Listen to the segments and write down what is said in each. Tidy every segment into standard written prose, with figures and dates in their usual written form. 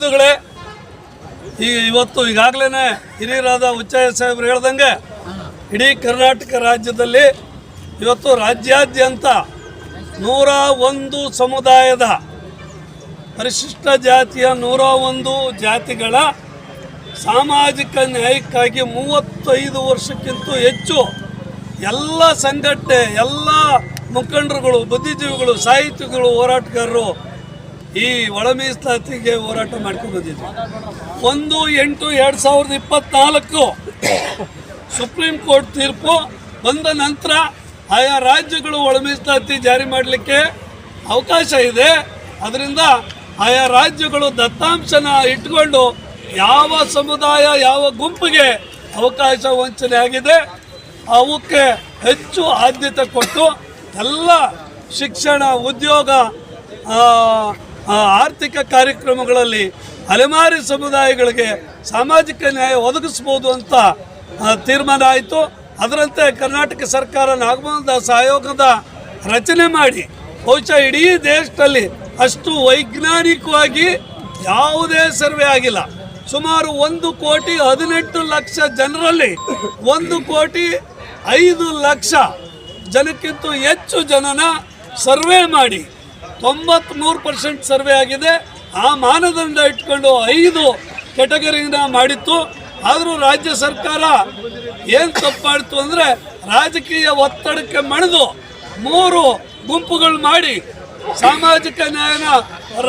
ಬಂಧುಗಳೇ, ಇವತ್ತು ಈಗಾಗಲೇ ಹಿರಿಯರಾದ ಉಚ್ಚಾಯ ಸಾಹೇಬರು ಹೇಳ್ದಂಗೆ ಇಡೀ ಕರ್ನಾಟಕ ರಾಜ್ಯದಲ್ಲಿ ಇವತ್ತು ರಾಜ್ಯಾದ್ಯಂತ 101 ಸಮುದಾಯದ ಪರಿಶಿಷ್ಟ ಜಾತಿಯ 101 ಜಾತಿಗಳ ಸಾಮಾಜಿಕ ನ್ಯಾಯಕ್ಕಾಗಿ 35 ವರ್ಷಕ್ಕಿಂತ ಹೆಚ್ಚು ಎಲ್ಲ ಸಂಘಟನೆ, ಎಲ್ಲ ಮುಖಂಡರುಗಳು, ಬುದ್ಧಿಜೀವಿಗಳು, ಸಾಹಿತಿಗಳು, ಹೋರಾಟಗಾರರು ಈ ಒಳ ಮೀಸಲಾತಿಗೆ ಹೋರಾಟ ಮಾಡ್ಕೊಂಡು ಬಂದಿದ್ವಿ. 1/8/2024 ಸುಪ್ರೀಂ ಕೋರ್ಟ್ ತೀರ್ಪು ಬಂದ ನಂತರ ಆಯಾ ರಾಜ್ಯಗಳು ಒಳ ಮೀಸಲಾತಿ ಜಾರಿ ಮಾಡಲಿಕ್ಕೆ ಅವಕಾಶ ಇದೆ. ಅದರಿಂದ ಆಯಾ ರಾಜ್ಯಗಳು ದತ್ತಾಂಶನ ಇಟ್ಕೊಂಡು ಯಾವ ಸಮುದಾಯ, ಯಾವ ಗುಂಪಿಗೆ ಅವಕಾಶ ವಂಚನೆ ಆಗಿದೆ ಅವಕ್ಕೆ ಹೆಚ್ಚು ಆದ್ಯತೆ ಕೊಟ್ಟು ಎಲ್ಲ ಶಿಕ್ಷಣ, ಉದ್ಯೋಗ, ಆರ್ಥಿಕ ಕಾರ್ಯಕ್ರಮಗಳಲ್ಲಿ ಅಲೆಮಾರಿ ಸಮುದಾಯಗಳಿಗೆ ಸಾಮಾಜಿಕ ನ್ಯಾಯ ಒದಗಿಸ್ಬೋದು ಅಂತ ತೀರ್ಮಾನ ಆಯಿತು. ಅದರಂತೆ ಕರ್ನಾಟಕ ಸರ್ಕಾರ ನಾಗಮೋಹನ್ ದಾಸ್ ಆಯೋಗದ ರಚನೆ ಮಾಡಿ ಬಹುಶಃ ಇಡೀ ದೇಶದಲ್ಲಿ ಅಷ್ಟು ವೈಜ್ಞಾನಿಕವಾಗಿ ಯಾವುದೇ ಸರ್ವೆ ಆಗಿಲ್ಲ. ಸುಮಾರು 1,18,00,000 ಜನರಲ್ಲಿ 1,05,00,000 ಜನಕ್ಕಿಂತ ಹೆಚ್ಚು ಜನನ ಸರ್ವೆ ಮಾಡಿ 93% ಸರ್ವೆ ಆಗಿದೆ. ಆ ಮಾನದಂಡ ಇಟ್ಕೊಂಡು 5 ಕೆಟಗರಿನ ಮಾಡಿತ್ತು. ಆದರೂ ರಾಜ್ಯ ಸರ್ಕಾರ ಏನು ತಪ್ಪು ಮಾಡಿತು ಅಂದರೆ ರಾಜಕೀಯ ಒತ್ತಡಕ್ಕೆ ಮಣಿದು 3 ಗುಂಪುಗಳು ಮಾಡಿ ಸಾಮಾಜಿಕ ನ್ಯಾಯನ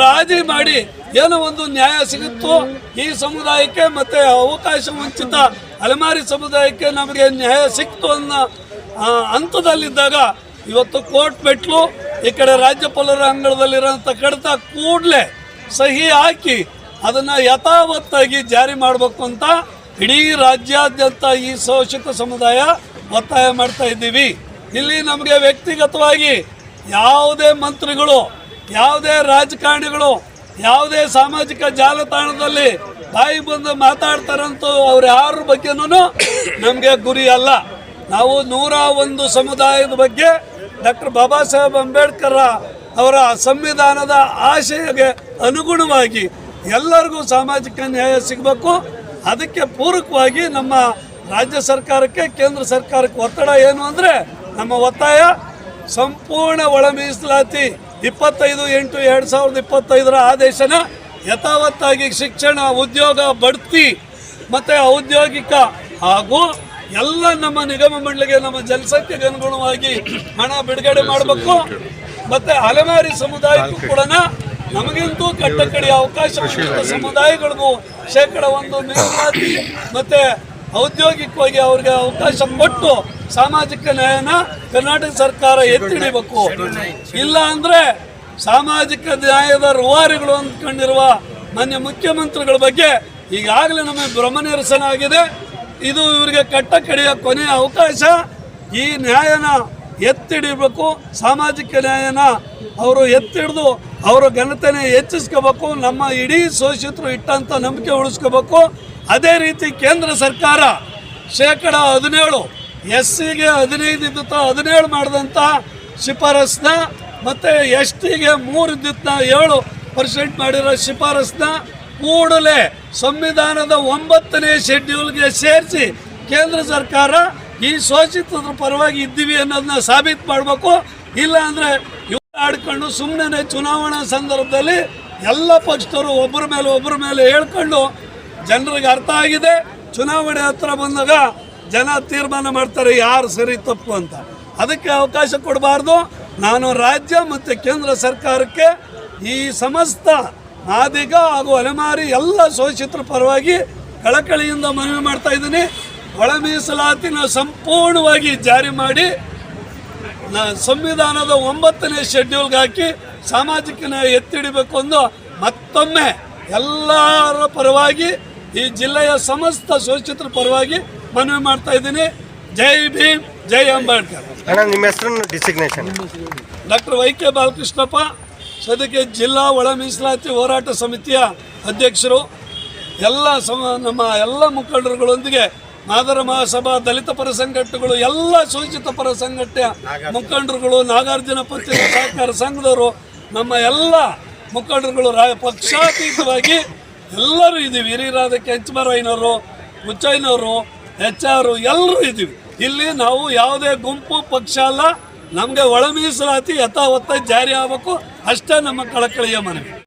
ರಾಜಿ ಮಾಡಿ ಏನೋ ಒಂದು ನ್ಯಾಯ ಸಿಗುತ್ತೋ ಈ ಸಮುದಾಯಕ್ಕೆ ಮತ್ತು ಅವಕಾಶ ವಂಚಿತ ಅಲೆಮಾರಿ ಸಮುದಾಯಕ್ಕೆ ನಮಗೆ ನ್ಯಾಯ ಸಿಕ್ತು ಅನ್ನೋ ಹಂತದಲ್ಲಿದ್ದಾಗ ಇವತ್ತು ಕೋರ್ಟ್ ಮೆಟ್ಲು ಈ ಕಡೆ ರಾಜ್ಯಪಾಲರ ಅಂಗಳದಲ್ಲಿರೋಂಥ ಕಡತ ಕೂಡಲೇ ಸಹಿ ಹಾಕಿ ಅದನ್ನು ಯಥಾವತ್ತಾಗಿ ಜಾರಿ ಮಾಡಬೇಕು ಅಂತ ಇಡೀ ರಾಜ್ಯಾದ್ಯಂತ ಈ ಶೋಷಿತ ಸಮುದಾಯ ಒತ್ತಾಯ ಮಾಡ್ತಾ ಇದ್ದೀವಿ. ಇಲ್ಲಿ ನಮಗೆ ವ್ಯಕ್ತಿಗತವಾಗಿ ಯಾವುದೇ ಮಂತ್ರಿಗಳು, ಯಾವುದೇ ರಾಜಕಾರಣಿಗಳು, ಯಾವುದೇ ಸಾಮಾಜಿಕ ಜಾಲತಾಣದಲ್ಲಿ ಬಾಯಿ ಬಂದು ಮಾತಾಡ್ತಾರಂತೂ ಅವ್ರು ಯಾರ ಬಗ್ಗೆನೂ ನಮಗೆ ಗುರಿ ಅಲ್ಲ. ನಾವು 101 ಸಮುದಾಯದ ಬಗ್ಗೆ ಡಾಕ್ಟರ್ ಬಾಬಾ ಸಾಹೇಬ್ ಅಂಬೇಡ್ಕರ್ ಅವರ ಸಂವಿಧಾನದ ಆಶಯಕ್ಕೆ ಅನುಗುಣವಾಗಿ ಎಲ್ಲರಿಗೂ ಸಾಮಾಜಿಕ ನ್ಯಾಯ ಸಿಗಬೇಕು. ಅದಕ್ಕೆ ಪೂರಕವಾಗಿ ನಮ್ಮ ರಾಜ್ಯ ಸರ್ಕಾರಕ್ಕೆ, ಕೇಂದ್ರ ಸರ್ಕಾರಕ್ಕೆ ಒತ್ತಡ ಏನು ಅಂದರೆ ನಮ್ಮ ಒತ್ತಾಯ ಸಂಪೂರ್ಣ ಒಳ ಮೀಸಲಾತಿ 25/8/2025 ಆದೇಶನ ಯಥಾವತ್ತಾಗಿ ಶಿಕ್ಷಣ, ಉದ್ಯೋಗ, ಬಡ್ತಿ ಮತ್ತು ಔದ್ಯೋಗಿಕ ಹಾಗೂ ಎಲ್ಲ ನಮ್ಮ ನಿಗಮ ಮಂಡಳಿಗೆ, ನಮ್ಮ ಜನಸಂಖ್ಯೆಗೆ ಅನುಗುಣವಾಗಿ ಹಣ ಬಿಡುಗಡೆ ಮಾಡಬೇಕು. ಮತ್ತು ಅಲೆಮಾರಿ ಸಮುದಾಯಕ್ಕೂ ಕೂಡ ನಮಗಿಂತೂ ಕಟ್ಟಕಡಿ ಅವಕಾಶ ಸಮುದಾಯಗಳಿಗೂ 1% ಮೀಸಲಾತಿ ಮತ್ತು ಔದ್ಯೋಗಿಕವಾಗಿ ಅವ್ರಿಗೆ ಅವಕಾಶ ಕೊಟ್ಟು ಸಾಮಾಜಿಕ ನ್ಯಾಯನ ಕರ್ನಾಟಕ ಸರ್ಕಾರ ಎತ್ತಿಡಿಬೇಕು. ಇಲ್ಲ ಅಂದರೆ ಸಾಮಾಜಿಕ ನ್ಯಾಯದ ರೂವಾರಿಗಳು ಅಂದ್ಕೊಂಡಿರುವ ಮಾನ್ಯ ಮುಖ್ಯಮಂತ್ರಿಗಳ ಬಗ್ಗೆ ಈಗಾಗಲೇ ನಮಗೆ ಭ್ರಮನಿರಸನ ಆಗಿದೆ. ಇದು ಇವರಿಗೆ ಕಟ್ಟಕಡೆಯ ಕೊನೆಯ ಅವಕಾಶ. ಈ ನ್ಯಾಯನ ಎತ್ತಿಡಿಬೇಕು, ಸಾಮಾಜಿಕ ನ್ಯಾಯನ ಅವರು ಎತ್ತಿಡಿದು ಅವರ ಘನತೆನೇ ಹೆಚ್ಚಿಸ್ಕೋಬೇಕು. ನಮ್ಮ ಇಡೀ ಶೋಷಿತರು ಇಟ್ಟಂಥ ನಂಬಿಕೆ ಉಳಿಸ್ಕೋಬೇಕು. ಅದೇ ರೀತಿ ಕೇಂದ್ರ ಸರ್ಕಾರ 17% SCಗೆ 15 ಇದ್ದಿತ್ತ 17 ಮಾಡಿದಂಥ ಶಿಫಾರಸ್ನ ಮತ್ತು STಗೆ 3 ಇದ್ದಿತ್ತ 7% ಮಾಡಿರೋ ಶಿಫಾರಸ್ನ ಕೂಡಲೇ ಸಂವಿಧಾನದ 9ನೇ ಶೆಡ್ಯೂಲ್ಗೆ ಸೇರಿಸಿ ಕೇಂದ್ರ ಸರ್ಕಾರ ಈ ಶೋಷಿತರ ಪರವಾಗಿ ಇದ್ದೀವಿ ಅನ್ನೋದನ್ನ ಸಾಬೀತು ಮಾಡಬೇಕು. ಇಲ್ಲ ಅಂದರೆ ಇವ್ರು ಆಡ್ಕೊಂಡು ಸುಮ್ಮನೆ ಚುನಾವಣಾ ಸಂದರ್ಭದಲ್ಲಿ ಎಲ್ಲ ಪಕ್ಷದವರು ಒಬ್ಬರ ಮೇಲೆ ಹೇಳ್ಕೊಂಡು ಜನರಿಗೆ ಅರ್ಥ ಆಗಿದೆ. ಚುನಾವಣೆ ಹತ್ರ ಬಂದಾಗ ಜನ ತೀರ್ಮಾನ ಮಾಡ್ತಾರೆ ಯಾರು ಸರಿ ತಪ್ಪು ಅಂತ. ಅದಕ್ಕೆ ಅವಕಾಶ ಕೊಡಬಾರ್ದು. ನಾನು ರಾಜ್ಯ ಮತ್ತು ಕೇಂದ್ರ ಸರ್ಕಾರಕ್ಕೆ ಈ ಸಮಸ್ತ ಮಾದಿಗ ಹಾಗೂ ಅಲೆಮಾರಿ ಎಲ್ಲ ಶೋಷಿತರ ಪರವಾಗಿ ಕಳಕಳಿಯಿಂದ ಮನವಿ ಮಾಡ್ತಾ ಇದ್ದೀನಿ. ಒಳ ಮೀಸಲಾತಿನ ಸಂಪೂರ್ಣವಾಗಿ ಜಾರಿ ಮಾಡಿ ಸಂವಿಧಾನದ 9ನೇ ಶೆಡ್ಯೂಲ್ಗೆ ಹಾಕಿ ಸಾಮಾಜಿಕ ನ್ಯಾಯ ಎತ್ತಿಡಬೇಕು ಎಂದು ಮತ್ತೊಮ್ಮೆ ಎಲ್ಲರ ಪರವಾಗಿ ಈ ಜಿಲ್ಲೆಯ ಸಮಸ್ತ ಶೋಷಿತರ ಪರವಾಗಿ ಮನವಿ ಮಾಡ್ತಾ ಇದ್ದೀನಿ. ಜೈ ಭೀಮ್, ಜೈ ಅಂಬೇಡ್ಕರ್. ನಿಮ್ಮ ಹೆಸರನ್ನು ಡಿಸಿಗ್ನೇಷನ್? ಡಾಕ್ಟರ್ YK ಬಾಲಕೃಷ್ಣಪ್ಪ, ಸದ್ಯಕ್ಕೆ ಜಿಲ್ಲಾ ಒಳ ಮೀಸಲಾತಿ ಹೋರಾಟ ಸಮಿತಿಯ ಅಧ್ಯಕ್ಷರು. ಎಲ್ಲ ನಮ್ಮ ಎಲ್ಲ ಮುಖಂಡರುಗಳೊಂದಿಗೆ ನಾಗರ ಮಹಾಸಭಾ, ದಲಿತ ಪರ ಸಂಘಟನೆಗಳು, ಎಲ್ಲ ಶೋಷಿತ ಪರ ಸಂಘಟನೆಯ ಮುಖಂಡರುಗಳು, ನಾಗಾರ್ಜುನ ಪತ್ರಿಕಾ ಸಹಕಾರ ಸಂಘದವರು, ನಮ್ಮ ಎಲ್ಲ ಮುಖಂಡರುಗಳು ಪಕ್ಷಾತೀತವಾಗಿ ಎಲ್ಲರೂ ಇದ್ದೀವಿ. ಹಿರಿಯರಾದ ಕೆಂಚಮರಯ್ಯನವರು, ಮುಚ್ಚಯ್ಯನವರು, HR ಎಲ್ಲರೂ ಇದ್ದೀವಿ. ಇಲ್ಲಿ ನಾವು ಯಾವುದೇ ಗುಂಪು ಪಕ್ಷ ಅಲ್ಲ. ನಮಗೆ ಒಳ ಮೀಸಲಾತಿ ಯಥಾವತ್ತಾಗಿ ಜಾರಿ ಆಗಬೇಕು, ಅಷ್ಟೇ ನಮ್ಮ ಕಳಕಳಿಯ ಮನವಿ.